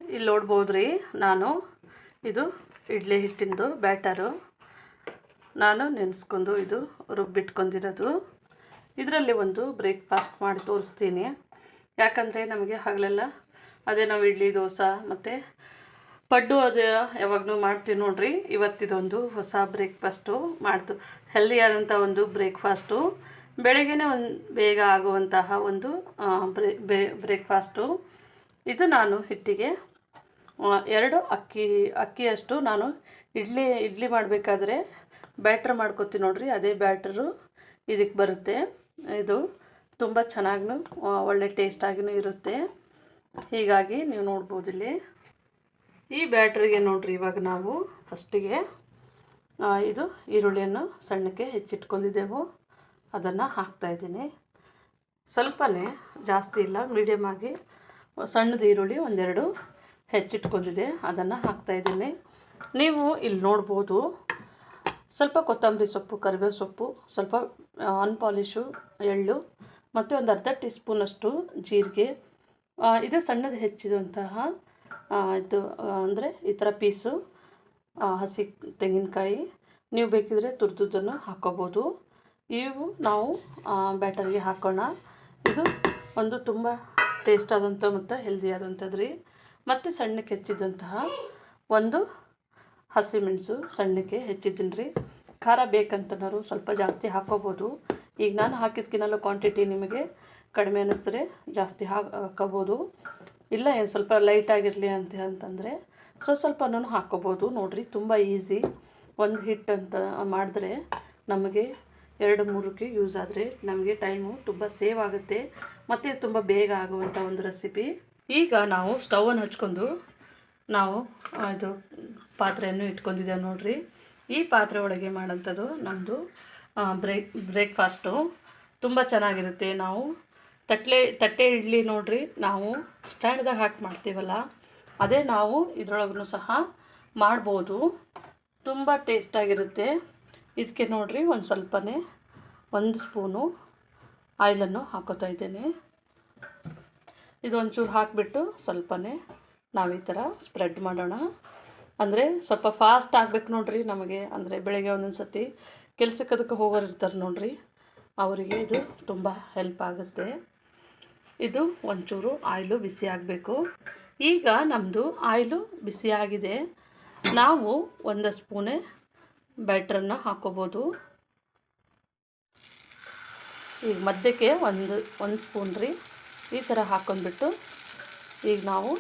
ಇಲ್ಲಿ ನೋಡ್ಬೋದು ರೀ, ನಾನು ಇದು ಇಡ್ಲಿ ಹಿಟ್ಟಿಂದು ಬ್ಯಾಟರು ನಾನು ನೆನೆಸ್ಕೊಂಡು ಇದು ರುಬ್ಬಿಟ್ಕೊಂಡಿರೋದು. ಇದರಲ್ಲಿ ಒಂದು ಬ್ರೇಕ್ಫಾಸ್ಟ್ ಮಾಡಿ ತೋರಿಸ್ತೀನಿ. ಯಾಕಂದರೆ ನಮಗೆ ಹಗಲೆಲ್ಲ ಅದೇ ನಾವು ಇಡ್ಲಿ ದೋಸೆ ಮತ್ತು ಪಡ್ಡು ಅದು ಯಾವಾಗಲೂ ಮಾಡ್ತೀವಿ ನೋಡ್ರಿ. ಇವತ್ತಿದೊಂದು ಹೊಸ ಬ್ರೇಕ್ಫಾಸ್ಟು ಮಾಡ್ತು, ಹೆಲ್ದಿಯಾದಂಥ ಒಂದು ಬ್ರೇಕ್ಫಾಸ್ಟು, ಬೆಳಗ್ಗೆನೇ ಒಂದು ಬೇಗ ಆಗುವಂತಹ ಒಂದು ಬ್ರೇಕ್ಫಾಸ್ಟು. ಇದು ನಾನು ಹಿಟ್ಟಿಗೆ 2 ಅಕ್ಕಿಯಷ್ಟು ನಾನು ಇಡ್ಲಿ ಮಾಡಬೇಕಾದ್ರೆ ಬ್ಯಾಟ್ರ್ ಮಾಡ್ಕೊತೀನಿ ನೋಡ್ರಿ, ಅದೇ ಬ್ಯಾಟರು ಇದಕ್ಕೆ ಬರುತ್ತೆ. ಇದು ತುಂಬ ಚೆನ್ನಾಗೂ ಒಳ್ಳೆ ಟೇಸ್ಟಾಗಿಯೂ ಇರುತ್ತೆ. ಹೀಗಾಗಿ ನೀವು ನೋಡ್ಬೋದು ಇಲ್ಲಿ ಈ ಬ್ಯಾಟ್ರಿಗೆ ನೋಡ್ರಿ, ಇವಾಗ ನಾವು ಫಸ್ಟಿಗೆ ಇದು ಈರುಳ್ಳಿಯನ್ನು ಸಣ್ಣಕ್ಕೆ ಹೆಚ್ಚಿಟ್ಕೊಂಡಿದ್ದೆವು, ಅದನ್ನು ಹಾಕ್ತಾಯಿದ್ದೀನಿ. ಸ್ವಲ್ಪನೇ, ಜಾಸ್ತಿ ಇಲ್ಲ, ಮೀಡಿಯಮ್ ಆಗಿ ಸಣ್ಣದು ಈರುಳ್ಳಿ ಒಂದೆರಡು ಹೆಚ್ಚಿಟ್ಕೊಂಡಿದ್ದೆ, ಅದನ್ನು ಹಾಕ್ತಾಯಿದ್ದೀನಿ. ನೀವು ಇಲ್ಲಿ ನೋಡ್ಬೋದು ಸ್ವಲ್ಪ ಕೊತ್ತಂಬರಿ ಸೊಪ್ಪು, ಕರಿಬೇವು ಸೊಪ್ಪು, ಸ್ವಲ್ಪ ಅನ್ಪಾಲಿಶು ಎಳ್ಳು ಮತ್ತು ಒಂದು ಅರ್ಧ ಟೀ ಸ್ಪೂನಷ್ಟು ಜೀರಿಗೆ. ಇದು ಸಣ್ಣದು ಹೆಚ್ಚಿದಂತಹ ಇದು ಅಂದರೆ ಈ ಥರ ಪೀಸು ಹಸಿ ತೆಂಗಿನಕಾಯಿ. ನೀವು ಬೇಕಿದ್ರೆ ತುರಿದುದನ್ನು ಹಾಕ್ಕೋಬೋದು. ಇವು ನಾವು ಬ್ಯಾಟರ್ಗೆ ಹಾಕೋಣ. ಇದು ಒಂದು ತುಂಬ ಟೇಸ್ಟ್ ಆದಂಥ ಮತ್ತು ಹೆಲ್ದಿ ಆದಂಥದ್ದು ರೀ. ಮತ್ತು ಸಣ್ಣಕ್ಕೆ ಹೆಚ್ಚಿದಂತಹ ಒಂದು ಹಸಿಮೆಣಸು ಸಣ್ಣಕ್ಕೆ ಹೆಚ್ಚಿದ್ದೀನಿ ರೀ. ಖಾರ ಬೇಕಂತನೋರು ಸ್ವಲ್ಪ ಜಾಸ್ತಿ ಹಾಕ್ಕೋಬೋದು. ಈಗ ನಾನು ಹಾಕಿದ್ಕಿನಲ್ಲ ಕ್ವಾಂಟಿಟಿ ನಿಮಗೆ ಕಡಿಮೆ ಅನ್ನಿಸಿದ್ರೆ ಜಾಸ್ತಿ ಹಾಕ್ಕೋಬೋದು. ಇಲ್ಲ ಸ್ವಲ್ಪ ಲೈಟಾಗಿರಲಿ ಅಂತಂದರೆ ಸ್ವಲ್ಪನೂ ಹಾಕ್ಕೋಬೋದು. ನೋಡಿರಿ, ತುಂಬ ಈಸಿ. ಒಂದು ಹಿಟ್ಟು ಅಂತ ಮಾಡಿದ್ರೆ ನಮಗೆ 2-3ಕ್ಕೆ ಯೂಸ್ ಆದರೆ ನಮಗೆ ಟೈಮು ತುಂಬ ಸೇವ್ ಆಗುತ್ತೆ ಮತ್ತು ತುಂಬ ಬೇಗ ಆಗುವಂಥ ಒಂದು ರೆಸಿಪಿ. ಈಗ ನಾವು ಸ್ಟವನ್ನು ಹಚ್ಕೊಂಡು ನಾವು ಇದು ಪಾತ್ರೆಯನ್ನು ಇಟ್ಕೊಂಡಿದ್ದೇವೆ ನೋಡಿರಿ. ಈ ಪಾತ್ರೆ ಒಳಗೆ ಮಾಡೋಂಥದ್ದು ನಮ್ಮದು ಬ್ರೇಕ್ಫಾಸ್ಟು ತುಂಬ ಚೆನ್ನಾಗಿರುತ್ತೆ. ನಾವು ತಟ್ಟೆ ಇಡ್ಲಿ ನೋಡಿರಿ, ನಾವು ಸ್ಟ್ಯಾಂಡ್ದಾಗ ಹಾಕಿ ಮಾಡ್ತೀವಲ್ಲ, ಅದೇ ನಾವು ಇದರೊಳಗೂ ಸಹ ಮಾಡ್ಬೋದು. ತುಂಬ ಟೇಸ್ಟಾಗಿರುತ್ತೆ. ಇದಕ್ಕೆ ನೋಡಿರಿ, ಒಂದು ಸ್ವಲ್ಪನೇ 1 ಸ್ಪೂನು ಆಯಿಲನ್ನು ಹಾಕೋತಾ ಇದ್ದೇನೆ. ಇದೊಂಚೂರು ಹಾಕಿಬಿಟ್ಟು ಸ್ವಲ್ಪನೇ ನಾವು ಈ ಥರ ಸ್ಪ್ರೆಡ್ ಮಾಡೋಣ. ಅಂದರೆ ಸ್ವಲ್ಪ ಫಾಸ್ಟ್ ಆಗಬೇಕು ನೋಡಿರಿ ನಮಗೆ. ಅಂದರೆ ಬೆಳಗ್ಗೆ ಒಂದೊಂದು ಸತಿ ಕೆಲಸಕ್ಕೆ ಅದಕ್ಕೆ ಹೋಗೋರು ಇರ್ತಾರೆ ನೋಡಿರಿ, ಅವರಿಗೆ ಇದು ತುಂಬ ಹೆಲ್ಪ್ ಆಗುತ್ತೆ. ಇದು ಒಂಚೂರು ಆಯಿಲು ಬಿಸಿ ಆಗಬೇಕು. ಈಗ ನಮ್ಮದು ಆಯಿಲು ಬಿಸಿ ಆಗಿದೆ. ನಾವು 1 ಸ್ಪೂನೇ ಬ್ಯಾಟ್ರನ್ನು ಹಾಕ್ಕೋಬೋದು. ಈಗ ಮಧ್ಯಕ್ಕೆ ಒಂದು ಸ್ಪೂನ್ ರೀ ಈ ಥರ ಹಾಕ್ಕೊಂಡ್ಬಿಟ್ಟು, ಈಗ ನಾವು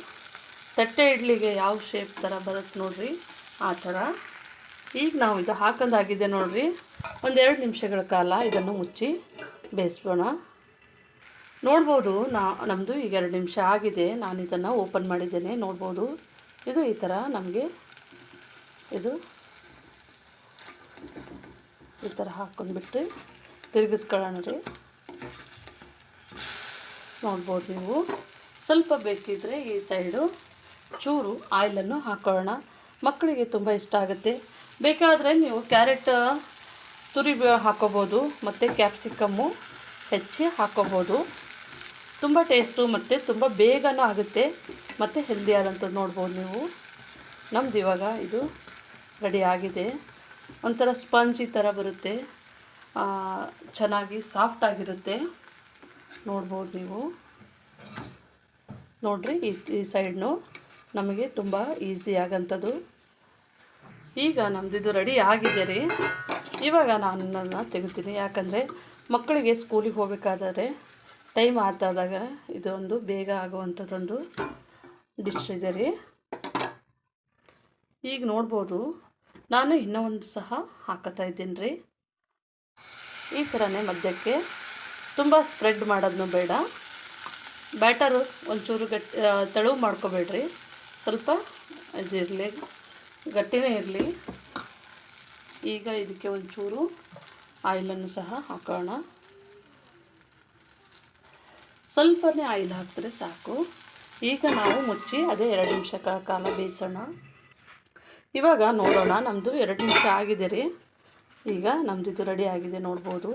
ತಟ್ಟೆ ಇಡ್ಲಿಗೆ ಯಾವ ಶೇಪ್ ಥರ ಬರುತ್ತೆ ನೋಡಿರಿ, ಆ ಥರ. ಈಗ ನಾವು ಇದು ಹಾಕೋದಾಗಿದೆ ನೋಡಿರಿ. 1-2 ನಿಮಿಷಗಳ ಕಾಲ ಇದನ್ನು ಮುಚ್ಚಿ ಬೇಯಿಸೋಣ. ನೋಡ್ಬೋದು, ನಮ್ಮದು ಈಗ 2 ನಿಮಿಷ ಆಗಿದೆ. ನಾನು ಇದನ್ನು ಓಪನ್ ಮಾಡಿದ್ದೇನೆ, ನೋಡ್ಬೋದು. ಇದು ಈ ಥರ ನಮಗೆ ಇದು ಈ ಥರ ಹಾಕ್ಕೊಂಡ್ಬಿಟ್ಟು ತಿರುಗಿಸ್ಕೊಳ್ಳೋಣ ರೀ. ನೋಡ್ಬೋದು ನೀವು. ಸ್ವಲ್ಪ ಬೇಕಿದ್ದರೆ ಈ ಸೈಡು ಚೂರು ಆಯಿಲನ್ನು ಹಾಕೊಳ್ಳೋಣ. ಮಕ್ಕಳಿಗೆ ತುಂಬ ಇಷ್ಟ ಆಗುತ್ತೆ. ಬೇಕಾದರೆ ನೀವು ಕ್ಯಾರೆಟ್ ತುರಿ ಹಾಕ್ಕೋಬೋದು ಮತ್ತು ಕ್ಯಾಪ್ಸಿಕಮ್ಮು ಹೆಚ್ಚಿ ಹಾಕ್ಕೋಬೋದು. ತುಂಬ ಟೇಸ್ಟು ಮತ್ತು ತುಂಬ ಬೇಗನೂ ಆಗುತ್ತೆ ಮತ್ತು ಹೆಲ್ದಿ ಆದಂಥದ್ದು. ನೋಡ್ಬೋದು ನೀವು, ನಮ್ದು ಇವಾಗ ಇದು ರೆಡಿ ಆಗಿದೆ. ಒಂಥರ ಸ್ಪಂಜಿ ಥರ ಬರುತ್ತೆ, ಚೆನ್ನಾಗಿ ಸಾಫ್ಟಾಗಿರುತ್ತೆ. ನೋಡ್ಬೋದು ನೀವು. ನೋಡಿರಿ, ಈ ಸೈಡ್ನು ನಮಗೆ ತುಂಬ ಈಸಿ ಆಗೋಂಥದ್ದು. ಈಗ ನಮ್ಮದಿದು ರೆಡಿ ಆಗಿದೆ ರೀ. ಇವಾಗ ನಾನು ನನ್ನ ತೆಗಿತೀನಿ. ಯಾಕಂದರೆ ಮಕ್ಕಳಿಗೆ ಸ್ಕೂಲಿಗೆ ಹೋಗಬೇಕಾದರೆ ಟೈಮ್ ಆದಾಗ ಇದೊಂದು ಬೇಗ ಆಗುವಂಥದ್ದೊಂದು ಡಿಶ್ ಇದೆ ರೀ. ಈಗ ನೋಡ್ಬೋದು, ನಾನು ಇನ್ನೂ ಒಂದು ಸಹ ಹಾಕೋತಾ ಇದ್ದೀನಿ ರೀ. ಈ ಥರನೇ ಮಧ್ಯಕ್ಕೆ ತುಂಬ ಸ್ಪ್ರೆಡ್ ಮಾಡೋದನ್ನು ಬೇಡ. ಬ್ಯಾಟರು ಒಂಚೂರು ತೆಳು ಮಾಡ್ಕೋಬೇಡ್ರಿ, ಸ್ವಲ್ಪ ಇದಿರಲಿ, ಗಟ್ಟಿನೇ ಇರಲಿ. ಈಗ ಇದಕ್ಕೆ ಒಂಚೂರು ಆಯಿಲನ್ನು ಸಹ ಹಾಕೋಣ. ಸ್ವಲ್ಪನೇ ಆಯಿಲ್ ಹಾಕಿದ್ರೆ ಸಾಕು. ಈಗ ನಾವು ಮುಚ್ಚಿ ಅದೇ 2 ನಿಮಿಷಗಳ ಕಾಲ ಬೇಯಿಸೋಣ. ಇವಾಗ ನೋಡೋಣ, ನಮ್ಮದು 2 ನಿಮಿಷ ಆಗಿದೆ ರೀ. ಈಗ ನಮ್ಮದಿದು ರೆಡಿ ಆಗಿದೆ ನೋಡ್ಬೋದು.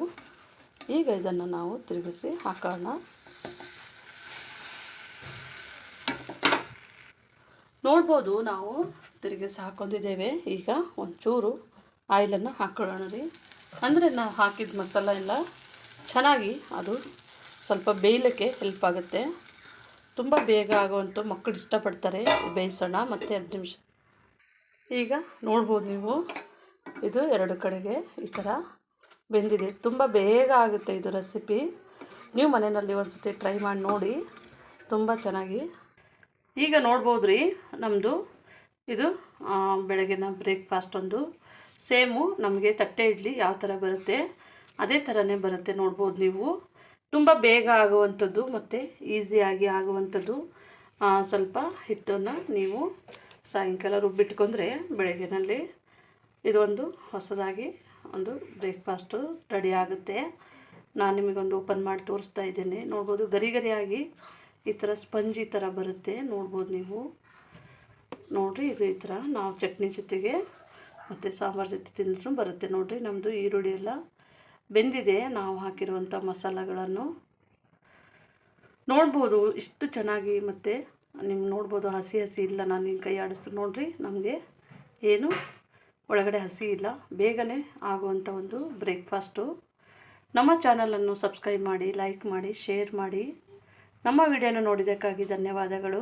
ಈಗ ಇದನ್ನು ನಾವು ತಿರುಗಿಸಿ ಹಾಕೋಣ. ನೋಡ್ಬೋದು ನಾವು ತಿರುಗಿ ಹಾಕೊಂಡಿದ್ದೇವೆ. ಈಗ ಒಂಚೂರು ಆಯಿಲನ್ನು ಹಾಕ್ಕೊಳ್ಳೋಣ ರೀ. ಅಂದರೆ ನಾವು ಹಾಕಿದ ಮಸಾಲ ಎಲ್ಲ ಚೆನ್ನಾಗಿ ಅದು ಸ್ವಲ್ಪ ಬೇಯಲಿಕ್ಕೆ ಹೆಲ್ಪ್ ಆಗುತ್ತೆ. ತುಂಬ ಬೇಗ ಆಗುವಂಥ ಮಕ್ಕಳು ಇಷ್ಟಪಡ್ತಾರೆ. ಬೇಯಿಸೋಣ ಮತ್ತು 2 ನಿಮಿಷ. ಈಗ ನೋಡ್ಬೋದು ನೀವು, ಇದು 2 ಕಡೆಗೆ ಈ ಥರ ಬೆಂದಿದೆ. ತುಂಬ ಬೇಗ ಆಗುತ್ತೆ ಇದು ರೆಸಿಪಿ. ನೀವು ಮನೆಯಲ್ಲಿ ಒಂದು ಸತಿ ಟ್ರೈ ಮಾಡಿ ನೋಡಿ, ತುಂಬ ಚೆನ್ನಾಗಿ. ಈಗ ನೋಡ್ಬೋದು ರೀ, ನಮ್ಮದು ಇದು ಬೆಳಗಿನ ಬ್ರೇಕ್ಫಾಸ್ಟ್ ಒಂದು ಸೇಮು ನಮಗೆ ತಟ್ಟೆ ಇಡ್ಲಿ ಯಾವ ಥರ ಬರುತ್ತೆ ಅದೇ ಥರನೇ ಬರುತ್ತೆ. ನೋಡ್ಬೋದು ನೀವು, ತುಂಬ ಬೇಗ ಆಗುವಂಥದ್ದು ಮತ್ತು ಈಸಿಯಾಗಿ ಆಗುವಂಥದ್ದು. ಸ್ವಲ್ಪ ಹಿಟ್ಟನ್ನು ನೀವು ಸಾಯಂಕಾಲ ರುಬ್ಬಿಟ್ಕೊಂಡ್ರೆ ಬೆಳಗ್ಗೆನಲ್ಲಿ ಇದೊಂದು ಹೊಸದಾಗಿ ಒಂದು ಬ್ರೇಕ್ಫಾಸ್ಟು ರೆಡಿ ಆಗುತ್ತೆ. ನಾನು ನಿಮಗೊಂದು ಓಪನ್ ಮಾಡಿ ತೋರಿಸ್ತಾ ಇದ್ದೇನೆ. ನೋಡ್ಬೋದು ಗರಿ ಗರಿಯಾಗಿ ಈ ಥರ ಸ್ಪಂಜಿ ಥರ ಬರುತ್ತೆ. ನೋಡ್ಬೋದು ನೀವು, ನೋಡಿರಿ ಇದು ಈ ಥರ ನಾವು ಚಟ್ನಿ ಜೊತೆಗೆ ಮತ್ತು ಸಾಂಬಾರು ಜೊತೆ ತಿಂದ್ರೂ ಬರುತ್ತೆ. ನೋಡಿರಿ ನಮ್ಮದು ಈರುಳ್ಳಿ ಎಲ್ಲ ಬೆಂದಿದೆ. ನಾವು ಹಾಕಿರುವಂಥ ಮಸಾಲೆಗಳನ್ನು ನೋಡ್ಬೋದು ಇಷ್ಟು ಚೆನ್ನಾಗಿ. ಮತ್ತು ನಿಮ್ಗೆ ನೋಡ್ಬೋದು ಹಸಿ ಹಸಿ ಇಲ್ಲ. ನಾನು ನಿಮ್ಮ ಕೈ ಆಡಿಸ್ತು ನೋಡಿರಿ, ನಮಗೆ ಏನು ಒಳಗಡೆ ಹಸಿ ಇಲ್ಲ. ಬೇಗನೆ ಆಗುವಂಥ ಒಂದು ಬ್ರೇಕ್ಫಾಸ್ಟು. ನಮ್ಮ ಚಾನಲನ್ನು ಸಬ್ಸ್ಕ್ರೈಬ್ ಮಾಡಿ, ಲೈಕ್ ಮಾಡಿ, ಶೇರ್ ಮಾಡಿ. ನಮ್ಮ ವಿಡಿಯೋನ ನೋಡಿದ್ದಕ್ಕಾಗಿ ಧನ್ಯವಾದಗಳು.